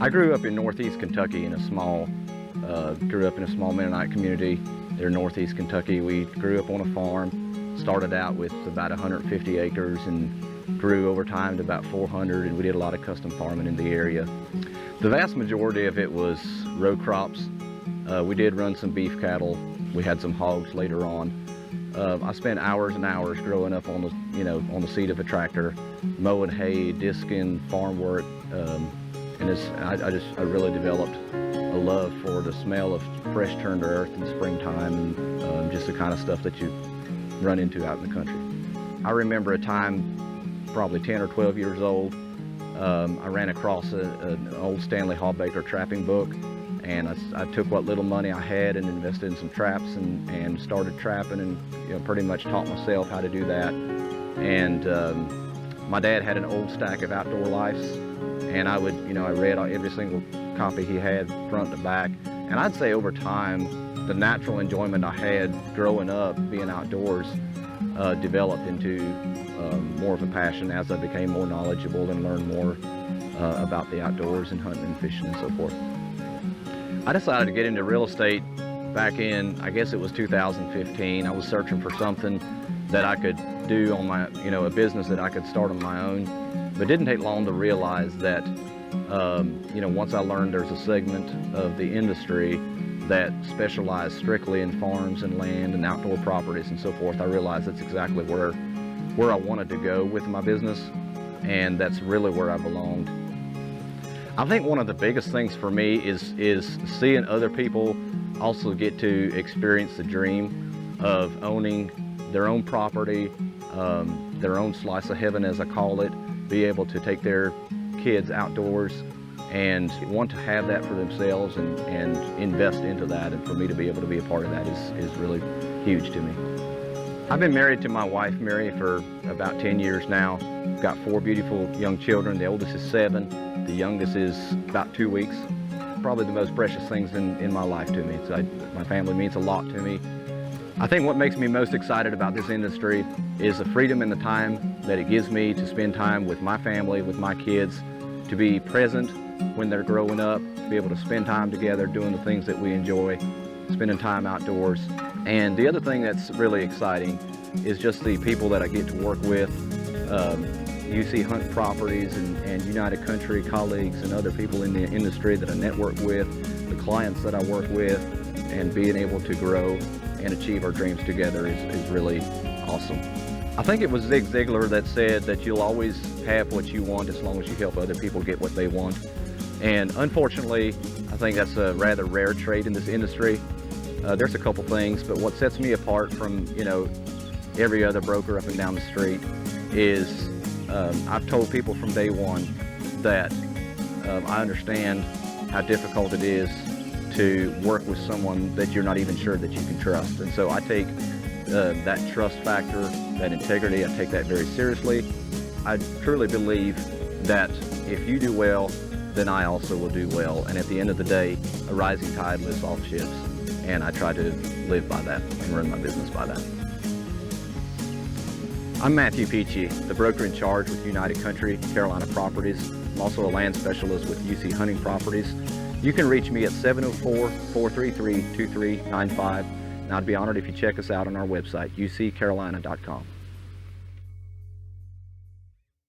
I grew up in northeast Kentucky in a small Mennonite community there in northeast Kentucky. We grew up on a farm, started out with about 150 acres and grew over time to about 400, and we did a lot of custom farming in the area. The vast majority of it was row crops. We did run some beef cattle. We had some hogs later on. I spent hours and hours growing up on the seat of a tractor, mowing hay, disking, farm work, and I really developed a love for the smell of fresh turned earth in springtime and just the kind of stuff that you run into out in the country. I remember a time, probably 10 or 12 years old, I ran across an old Stanley Hawbaker trapping book, and I took what little money I had and invested in some traps and started trapping, and pretty much taught myself how to do that. And my dad had an old stack of Outdoor Lifes, and I read every single copy he had front to back. And I'd say over time, the natural enjoyment I had growing up being outdoors developed into more of a passion as I became more knowledgeable and learned more about the outdoors and hunting and fishing and so forth. I decided to get into real estate back in, I guess it was 2015. I was searching for something that I could do on my, a business that I could start on my own. But it didn't take long to realize that, once I learned there's a segment of the industry that specialized strictly in farms and land and outdoor properties and so forth, I realized that's exactly where I wanted to go with my business, and that's really where I belonged. I think one of the biggest things for me is seeing other people also get to experience the dream of owning their own property, their own slice of heaven as I call it, be able to take their kids outdoors and want to have that for themselves and invest into that, and for me to be able to be a part of that is really huge to me. I've been married to my wife, Mary, for about 10 years now. Got 4 beautiful young children. The oldest is 7. The youngest is about 2 weeks. Probably the most precious things in my life to me. My family means a lot to me. I think what makes me most excited about this industry is the freedom and the time that it gives me to spend time with my family, with my kids, to be present when they're growing up, to be able to spend time together doing the things that we enjoy, spending time outdoors. And the other thing that's really exciting is just the people that I get to work with, UC Hunt Properties and United Country colleagues and other people in the industry that I network with, the clients that I work with, and being able to grow and achieve our dreams together is really awesome. I think it was Zig Ziglar that said that you'll always have what you want as long as you help other people get what they want. And unfortunately, I think that's a rather rare trait in this industry. There's a couple things, but what sets me apart from every other broker up and down the street is I've told people from day one that I understand how difficult it is to work with someone that you're not even sure that you can trust. And so I take that trust factor, that integrity, I take that very seriously. I truly believe that if you do well, then I also will do well. And at the end of the day, a rising tide lifts all ships. And I try to live by that and run my business by that. I'm Matthew Peachy, the broker in charge with United Country Carolina Properties. I'm also a land specialist with UC Hunting Properties. You can reach me at 704-433-2395, and I'd be honored if you check us out on our website, uccarolina.com.